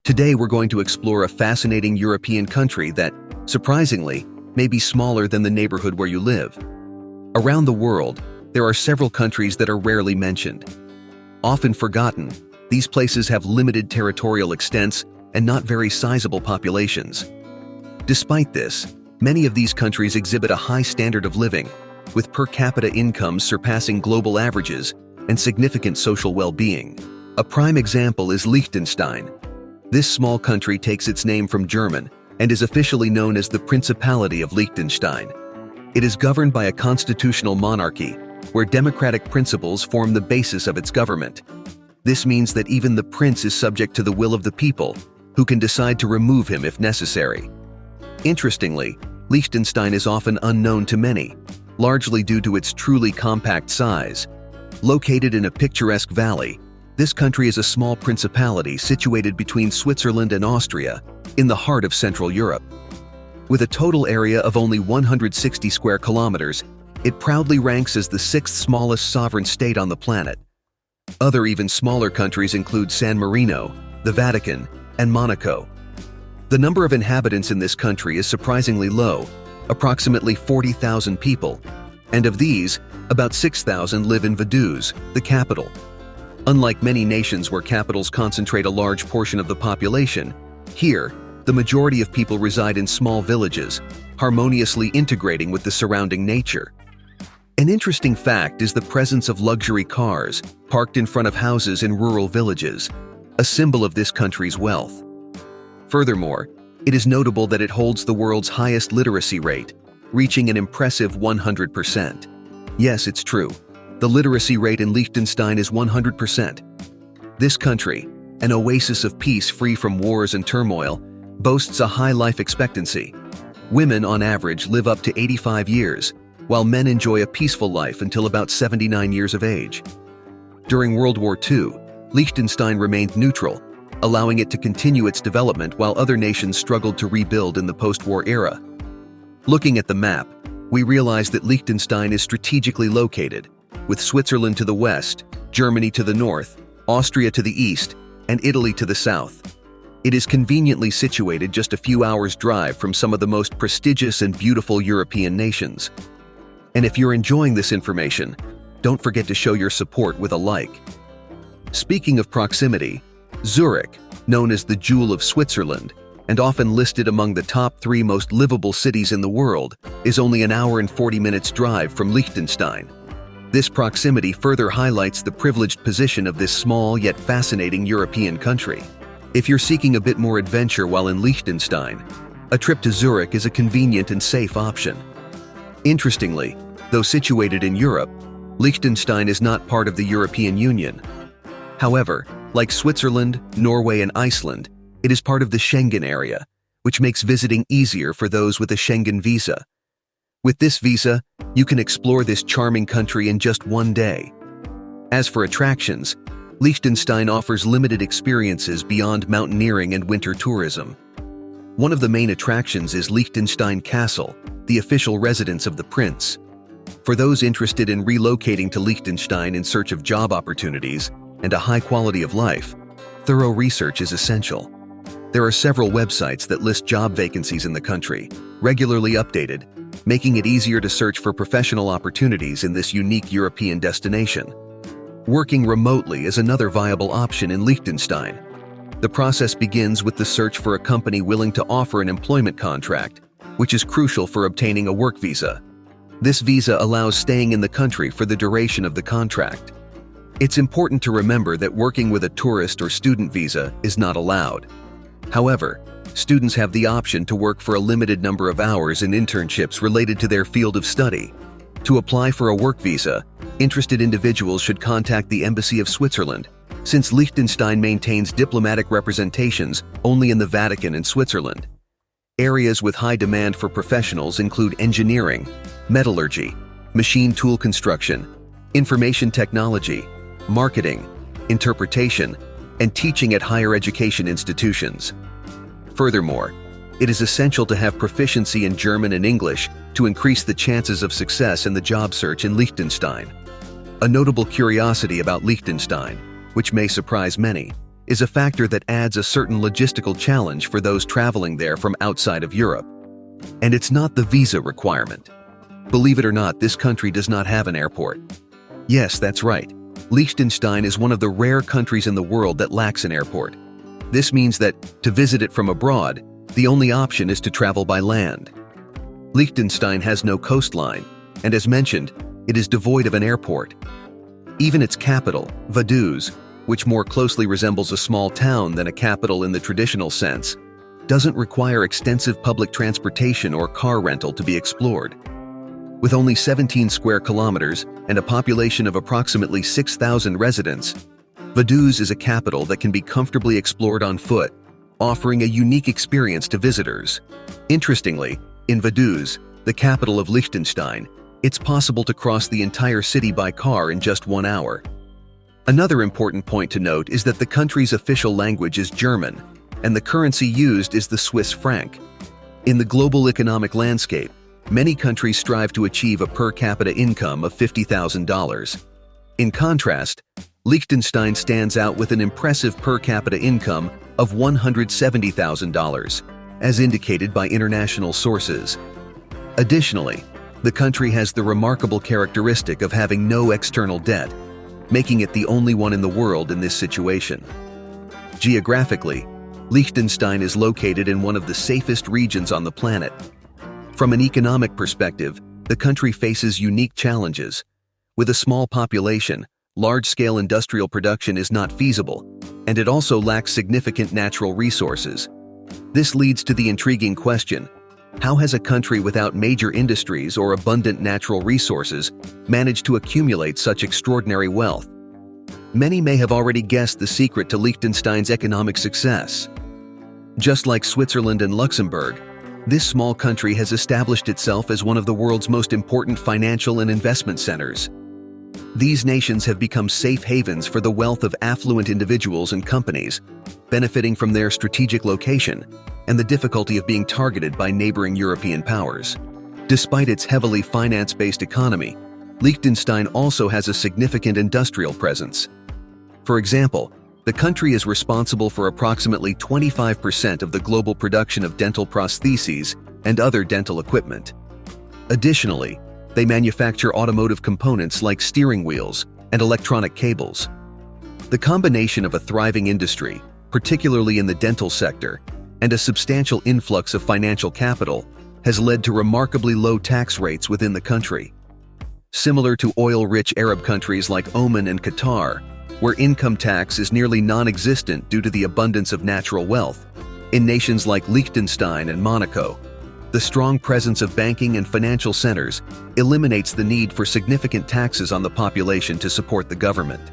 Today we're going to explore a fascinating European country that, surprisingly, may be smaller than the neighborhood where you live. Around the world, there are several countries that are rarely mentioned. Often forgotten, these places have limited territorial extents and not very sizable populations. Despite this, many of these countries exhibit a high standard of living, with per capita incomes surpassing global averages and significant social well-being. A prime example is Liechtenstein. This small country takes its name from German and is officially known as the Principality of Liechtenstein. It is governed by a constitutional monarchy, where democratic principles form the basis of its government. This means that even the prince is subject to the will of the people, who can decide to remove him if necessary. Interestingly, Liechtenstein is often unknown to many, largely due to its truly compact size. Located in a picturesque valley, this country is a small principality situated between Switzerland and Austria, in the heart of Central Europe. With a total area of only 160 square kilometers, it proudly ranks as the sixth smallest sovereign state on the planet. Other even smaller countries include San Marino, the Vatican, and Monaco. The number of inhabitants in this country is surprisingly low, approximately 40,000 people, and of these, about 6,000 live in Vaduz, the capital. Unlike many nations where capitals concentrate a large portion of the population, here, the majority of people reside in small villages, harmoniously integrating with the surrounding nature. An interesting fact is the presence of luxury cars parked in front of houses in rural villages, a symbol of this country's wealth. Furthermore, it is notable that it holds the world's highest literacy rate, reaching an impressive 100%. Yes, it's true. The literacy rate in Liechtenstein is 100%. This country, an oasis of peace free from wars and turmoil, boasts a high life expectancy. Women, on average, live up to 85 years, while men enjoy a peaceful life until about 79 years of age. During World War II, Liechtenstein remained neutral, allowing it to continue its development while other nations struggled to rebuild in the post-war era. Looking at the map, we realize that Liechtenstein is strategically located, with Switzerland to the west, Germany to the north, Austria to the east, and Italy to the south. It is conveniently situated just a few hours' drive from some of the most prestigious and beautiful European nations. And if you're enjoying this information, don't forget to show your support with a like. Speaking of proximity, Zurich, known as the Jewel of Switzerland, and often listed among the top 3 most livable cities in the world, is only an hour and 40 minutes drive from Liechtenstein. This proximity further highlights the privileged position of this small yet fascinating European country. If you're seeking a bit more adventure while in Liechtenstein, a trip to Zurich is a convenient and safe option. Interestingly, though situated in Europe, Liechtenstein is not part of the European Union. However, like Switzerland, Norway, and Iceland, it is part of the Schengen area, which makes visiting easier for those with a Schengen visa. With this visa, you can explore this charming country in just one day. As for attractions, Liechtenstein offers limited experiences beyond mountaineering and winter tourism. One of the main attractions is Liechtenstein Castle, the official residence of the prince. For those interested in relocating to Liechtenstein in search of job opportunities and a high quality of life, thorough research is essential. There are several websites that list job vacancies in the country, regularly updated, making it easier to search for professional opportunities in this unique European destination. Working remotely is another viable option in Liechtenstein. The process begins with the search for a company willing to offer an employment contract, which is crucial for obtaining a work visa. This visa allows staying in the country for the duration of the contract. It's important to remember that working with a tourist or student visa is not allowed. However, students have the option to work for a limited number of hours in internships related to their field of study. To apply for a work visa, interested individuals should contact the Embassy of Switzerland, since Liechtenstein maintains diplomatic representations only in the Vatican and Switzerland. Areas with high demand for professionals include engineering, metallurgy, machine tool construction, information technology, marketing, interpretation, and teaching at higher education institutions. Furthermore, it is essential to have proficiency in German and English to increase the chances of success in the job search in Liechtenstein. A notable curiosity about Liechtenstein, which may surprise many, is a factor that adds a certain logistical challenge for those traveling there from outside of Europe. And it's not the visa requirement. Believe it or not, this country does not have an airport. Yes, that's right. Liechtenstein is one of the rare countries in the world that lacks an airport. This means that, to visit it from abroad, the only option is to travel by land. Liechtenstein has no coastline, and as mentioned, it is devoid of an airport. Even its capital, Vaduz, which more closely resembles a small town than a capital in the traditional sense, doesn't require extensive public transportation or car rental to be explored. With only 17 square kilometers and a population of approximately 6,000 residents, Vaduz is a capital that can be comfortably explored on foot, offering a unique experience to visitors. Interestingly, in Vaduz, the capital of Liechtenstein, it's possible to cross the entire city by car in just 1 hour. Another important point to note is that the country's official language is German, and the currency used is the Swiss franc. In the global economic landscape, many countries strive to achieve a per capita income of $50,000. In contrast, Liechtenstein stands out with an impressive per capita income of $170,000, as indicated by international sources. Additionally, the country has the remarkable characteristic of having no external debt, making it the only one in the world in this situation. Geographically, Liechtenstein is located in one of the safest regions on the planet. From an economic perspective, the country faces unique challenges. With a small population, large-scale industrial production is not feasible, and it also lacks significant natural resources. This leads to the intriguing question: how has a country without major industries or abundant natural resources managed to accumulate such extraordinary wealth? Many may have already guessed the secret to Liechtenstein's economic success. Just like Switzerland and Luxembourg, this small country has established itself as one of the world's most important financial and investment centers. These nations have become safe havens for the wealth of affluent individuals and companies, benefiting from their strategic location and the difficulty of being targeted by neighboring European powers. Despite its heavily finance-based economy, Liechtenstein also has a significant industrial presence. For example, the country is responsible for approximately 25% of the global production of dental prostheses and other dental equipment. Additionally, they manufacture automotive components like steering wheels and electronic cables. The combination of a thriving industry, particularly in the dental sector, and a substantial influx of financial capital has led to remarkably low tax rates within the country. Similar to oil-rich Arab countries like Oman and Qatar, where income tax is nearly non-existent due to the abundance of natural wealth, in nations like Liechtenstein and Monaco, the strong presence of banking and financial centers eliminates the need for significant taxes on the population to support the government.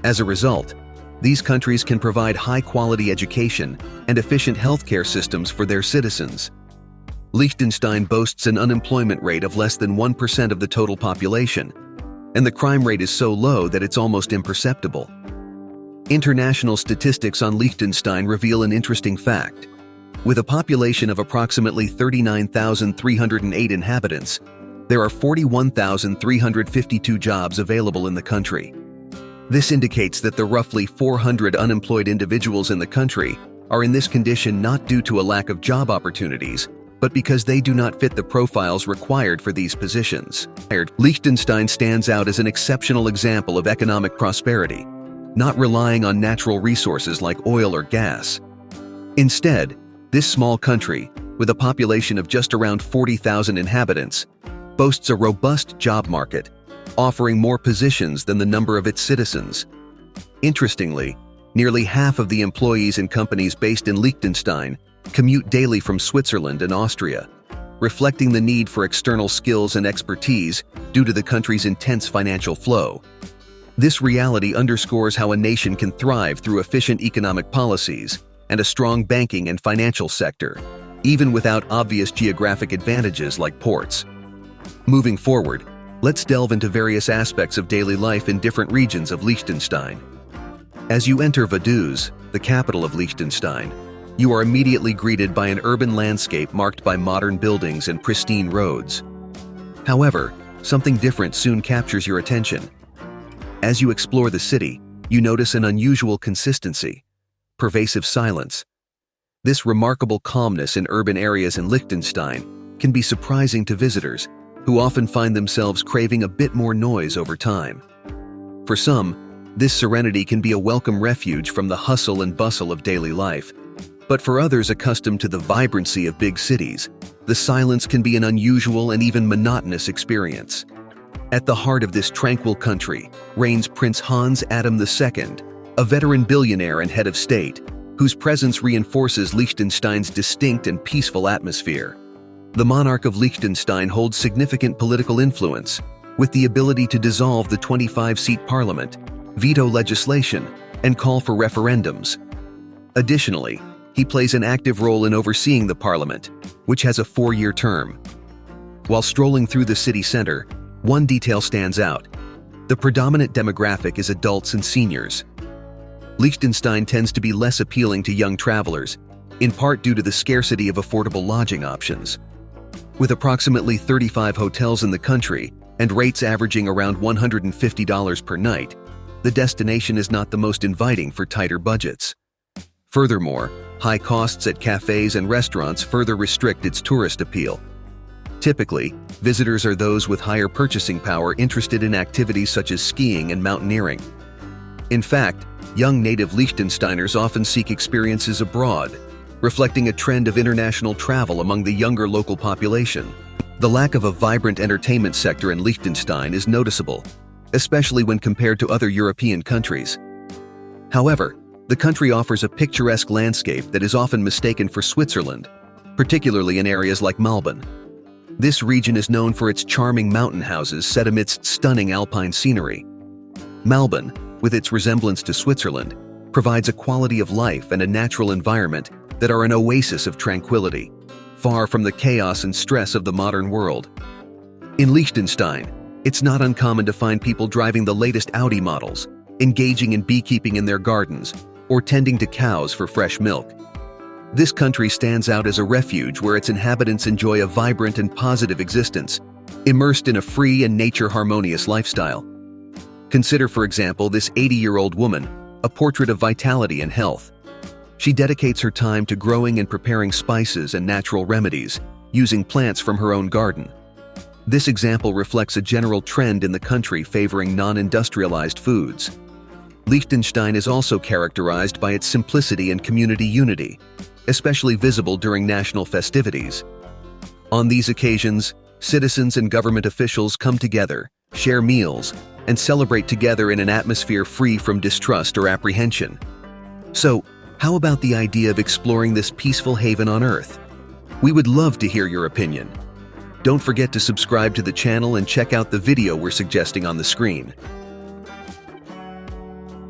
As a result, these countries can provide high-quality education and efficient healthcare systems for their citizens. Liechtenstein boasts an unemployment rate of less than 1% of the total population, and the crime rate is so low that it's almost imperceptible. International statistics on Liechtenstein reveal an interesting fact. With a population of approximately 39,308 inhabitants, there are 41,352 jobs available in the country. This indicates that the roughly 400 unemployed individuals in the country are in this condition not due to a lack of job opportunities, but because they do not fit the profiles required for these positions. Liechtenstein stands out as an exceptional example of economic prosperity, not relying on natural resources like oil or gas. Instead, this small country, with a population of just around 40,000 inhabitants, boasts a robust job market, offering more positions than the number of its citizens. Interestingly, nearly half of the employees in companies based in Liechtenstein commute daily from Switzerland and Austria, reflecting the need for external skills and expertise due to the country's intense financial flow. This reality underscores how a nation can thrive through efficient economic policies and a strong banking and financial sector, even without obvious geographic advantages like ports. Moving forward, let's delve into various aspects of daily life in different regions of Liechtenstein. As you enter Vaduz, the capital of Liechtenstein, you are immediately greeted by an urban landscape marked by modern buildings and pristine roads. However, something different soon captures your attention. As you explore the city, you notice an unusual consistency. pervasive silence. This remarkable calmness in urban areas in Liechtenstein can be surprising to visitors, who often find themselves craving a bit more noise over time. For some, this serenity can be a welcome refuge from the hustle and bustle of daily life. But for others accustomed to the vibrancy of big cities, the silence can be an unusual and even monotonous experience. At the heart of this tranquil country reigns Prince Hans Adam II, a veteran billionaire and head of state, whose presence reinforces Liechtenstein's distinct and peaceful atmosphere. The monarch of Liechtenstein holds significant political influence, with the ability to dissolve the 25-seat parliament, veto legislation, and call for referendums. Additionally, he plays an active role in overseeing the parliament, which has a 4-year term. While strolling through the city center, one detail stands out. The predominant demographic is adults and seniors. Liechtenstein tends to be less appealing to young travelers, in part due to the scarcity of affordable lodging options. With approximately 35 hotels in the country and rates averaging around $150 per night, the destination is not the most inviting for tighter budgets. Furthermore, high costs at cafes and restaurants further restrict its tourist appeal. Typically, visitors are those with higher purchasing power interested in activities such as skiing and mountaineering. In fact, young native Liechtensteiners often seek experiences abroad, reflecting a trend of international travel among the younger local population. The lack of a vibrant entertainment sector in Liechtenstein is noticeable, especially when compared to other European countries. However, the country offers a picturesque landscape that is often mistaken for Switzerland, particularly in areas like Malbon. This region is known for its charming mountain houses set amidst stunning alpine scenery. Malbon, with its resemblance to Switzerland, provides a quality of life and a natural environment that are an oasis of tranquility, far from the chaos and stress of the modern world. In Liechtenstein, it's not uncommon to find people driving the latest Audi models, engaging in beekeeping in their gardens, or tending to cows for fresh milk. This country stands out as a refuge where its inhabitants enjoy a vibrant and positive existence, immersed in a free and nature-harmonious lifestyle. Consider, for example, this 80-year-old woman, a portrait of vitality and health. She dedicates her time to growing and preparing spices and natural remedies, using plants from her own garden. This example reflects a general trend in the country favoring non-industrialized foods. Liechtenstein is also characterized by its simplicity and community unity, especially visible during national festivities. On these occasions, citizens and government officials come together, share meals, and celebrate together in an atmosphere free from distrust or apprehension. So, how about the idea of exploring this peaceful haven on Earth? We would love to hear your opinion. Don't forget to subscribe to the channel and check out the video we're suggesting on the screen.